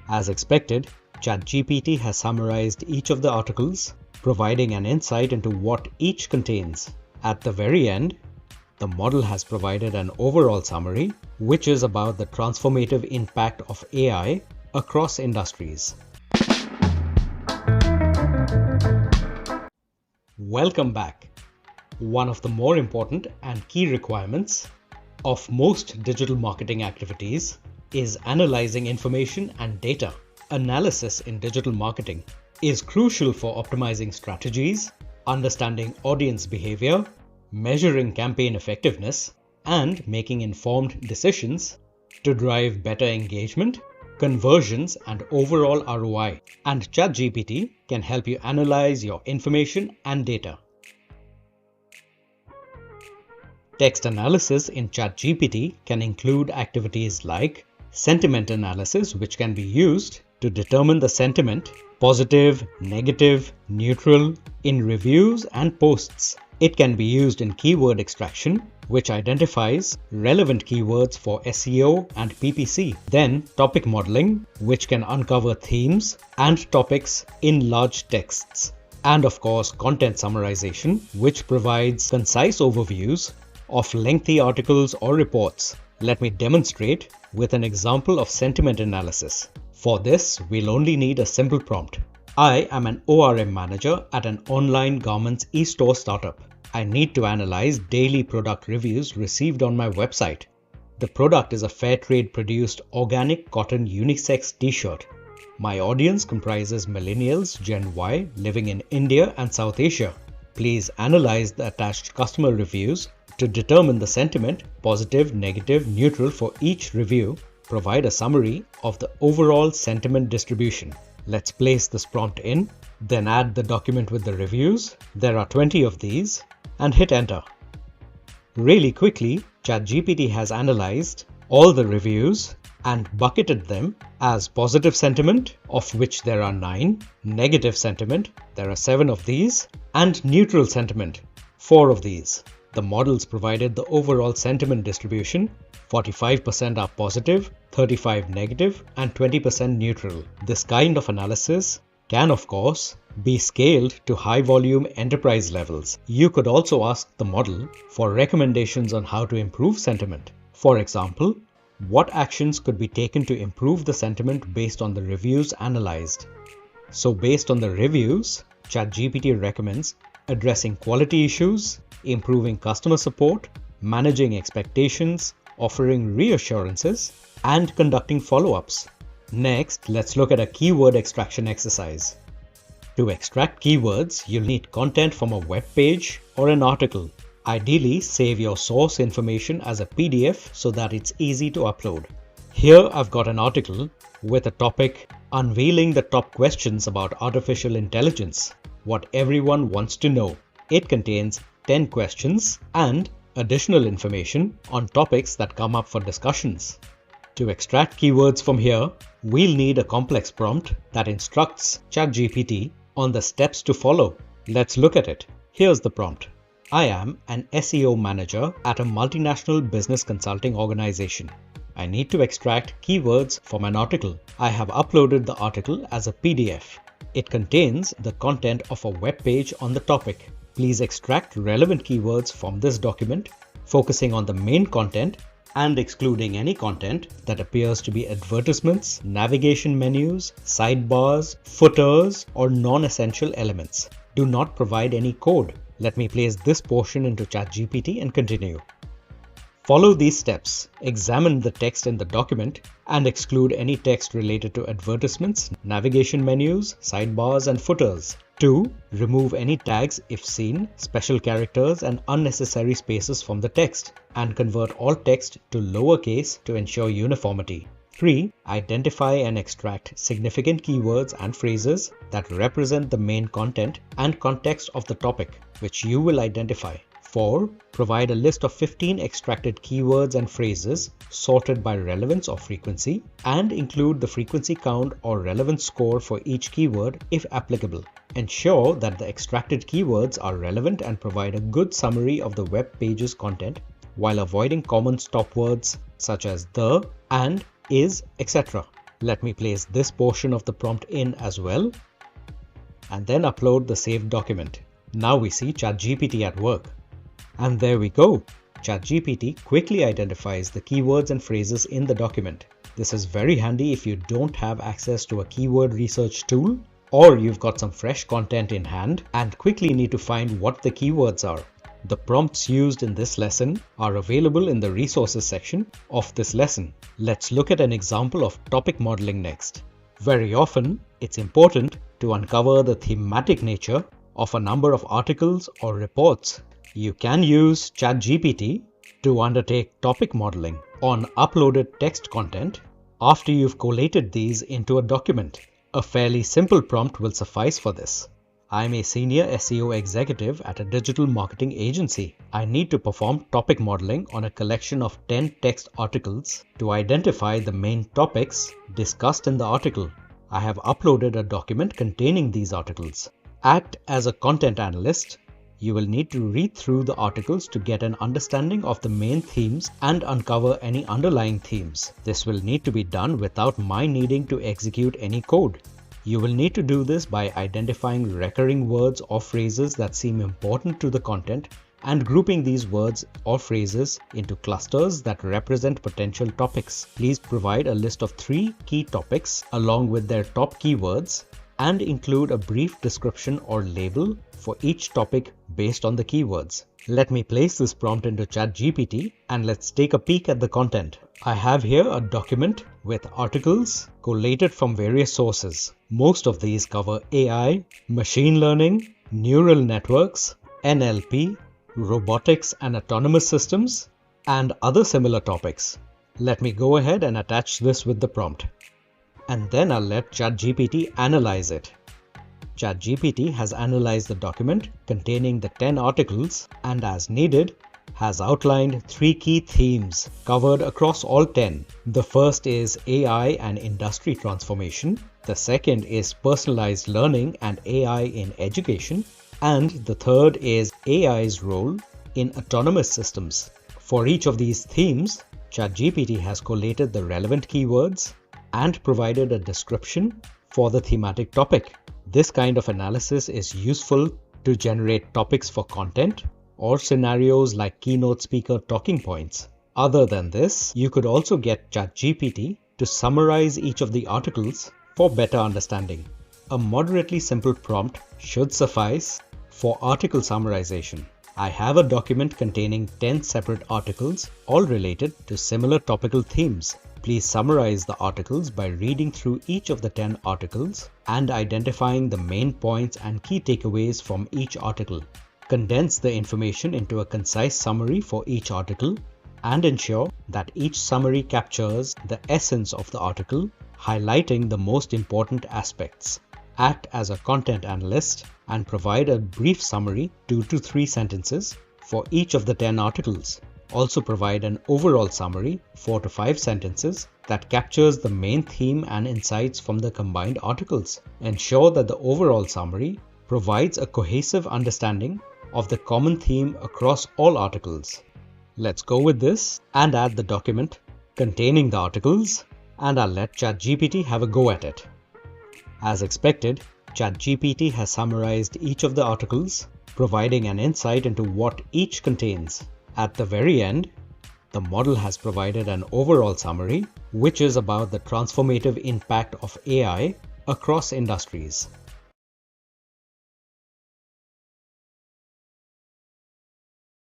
As expected, ChatGPT has summarized each of the articles, providing an insight into what each contains. At the very end, the model has provided an overall summary, which is about the transformative impact of AI across industries. Welcome back. One of the more important and key requirements of most digital marketing activities is analyzing information and data. Analysis in digital marketing is crucial for optimizing strategies, understanding audience behavior, measuring campaign effectiveness, and making informed decisions to drive better engagement, conversions, and overall ROI. And ChatGPT can help you analyze your information and data. Text analysis in ChatGPT can include activities like sentiment analysis, which can be used to determine the sentiment, positive, negative, neutral, in reviews and posts. It can be used in keyword extraction, which identifies relevant keywords for SEO and PPC. Then topic modeling, which can uncover themes and topics in large texts. And of course, content summarization, which provides concise overviews of lengthy articles or reports. Let me demonstrate with an example of sentiment analysis. For this, we'll only need a simple prompt. I am an ORM manager at an online garments e-store startup. I need to analyze daily product reviews received on my website. The product is a fair trade produced organic cotton unisex t-shirt. My audience comprises millennials Gen Y living in India and South Asia. Please analyze the attached customer reviews to determine the sentiment, positive, negative, neutral for each review. Provide a summary of the overall sentiment distribution. Let's place this prompt in, then add the document with the reviews. There are 20 of these, and hit enter. Really quickly, ChatGPT has analyzed all the reviews and bucketed them as positive sentiment, of which there are 9, negative sentiment, there are 7 of these, and neutral sentiment, 4 of these. The models provided the overall sentiment distribution. 45% are positive, 35% negative, and 20% neutral. This kind of analysis can, of course, be scaled to high-volume enterprise levels. You could also ask the model for recommendations on how to improve sentiment. For example, what actions could be taken to improve the sentiment based on the reviews analyzed? So based on the reviews, ChatGPT recommends addressing quality issues, improving customer support, managing expectations, offering reassurances, and conducting follow-ups. Next, let's look at a keyword extraction exercise. To extract keywords, you'll need content from a web page or an article. Ideally, save your source information as a PDF so that it's easy to upload. Here I've got an article with a topic unveiling the top questions about artificial intelligence, what everyone wants to know. It contains 10 questions and additional information on topics that come up for discussions. To extract keywords from here, we'll need a complex prompt that instructs ChatGPT on the steps to follow. Let's look at it. Here's the prompt. I am an SEO manager at a multinational business consulting organization. I need to extract keywords from an article. I have uploaded the article as a PDF. It contains the content of a web page on the topic. Please extract relevant keywords from this document, focusing on the main content and excluding any content that appears to be advertisements, navigation menus, sidebars, footers, or non-essential elements. Do not provide any code. Let me place this portion into ChatGPT and continue. Follow these steps. Examine the text in the document and exclude any text related to advertisements, navigation menus, sidebars, and footers. 2. Remove any tags if seen, special characters, and unnecessary spaces from the text, and convert all text to lowercase to ensure uniformity. 3. Identify and extract significant keywords and phrases that represent the main content and context of the topic, which you will identify. 4. Provide a list of 15 extracted keywords and phrases sorted by relevance or frequency, and include the frequency count or relevance score for each keyword if applicable. Ensure that the extracted keywords are relevant and provide a good summary of the web page's content while avoiding common stop words such as the, and, is, etc. Let me place this portion of the prompt in as well, and then upload the saved document. Now we see ChatGPT at work. And there we go. ChatGPT quickly identifies the keywords and phrases in the document. This is very handy if you don't have access to a keyword research tool, or you've got some fresh content in hand and quickly need to find what the keywords are. The prompts used in this lesson are available in the resources section of this lesson. Let's look at an example of topic modeling next. Very often, it's important to uncover the thematic nature of a number of articles or reports. You can use ChatGPT to undertake topic modeling on uploaded text content after you've collated these into a document. A fairly simple prompt will suffice for this. I'm a senior SEO executive at a digital marketing agency. I need to perform topic modeling on a collection of 10 text articles to identify the main topics discussed in the article. I have uploaded a document containing these articles. Act as a content analyst. You will need to read through the articles to get an understanding of the main themes and uncover any underlying themes. This will need to be done without my needing to execute any code. You will need to do this by identifying recurring words or phrases that seem important to the content and grouping these words or phrases into clusters that represent potential topics. Please provide a list of 3 key topics along with their top keywords and include a brief description or label for each topic based on the keywords. Let me place this prompt into ChatGPT and let's take a peek at the content. I have here a document with articles collated from various sources. Most of these cover AI, machine learning, neural networks, NLP, robotics and autonomous systems, and other similar topics. Let me go ahead and attach this with the prompt. And then I'll let ChatGPT analyze it. ChatGPT has analyzed the document containing the 10 articles and, as needed, has outlined 3 key themes covered across all 10. The first is AI and industry transformation. The second is personalized learning and AI in education. And the third is AI's role in autonomous systems. For each of these themes, ChatGPT has collated the relevant keywords and provided a description for the thematic topic. This kind of analysis is useful to generate topics for content or scenarios like keynote speaker talking points. Other than this, you could also get ChatGPT to summarize each of the articles for better understanding. A moderately simple prompt should suffice for article summarization. I have a document containing 10 separate articles, all related to similar topical themes. Please summarize the articles by reading through each of the 10 articles and identifying the main points and key takeaways from each article. Condense the information into a concise summary for each article and ensure that each summary captures the essence of the article, highlighting the most important aspects. Act as a content analyst and provide a brief summary, 2 to 3 sentences, for each of the 10 articles. Also provide an overall summary, 4 to 5 sentences, that captures the main theme and insights from the combined articles. Ensure that the overall summary provides a cohesive understanding of the common theme across all articles. Let's go with this and add the document containing the articles, and I'll let ChatGPT have a go at it. As expected, ChatGPT has summarized each of the articles, providing an insight into what each contains. At the very end, the model has provided an overall summary, which is about the transformative impact of AI across industries.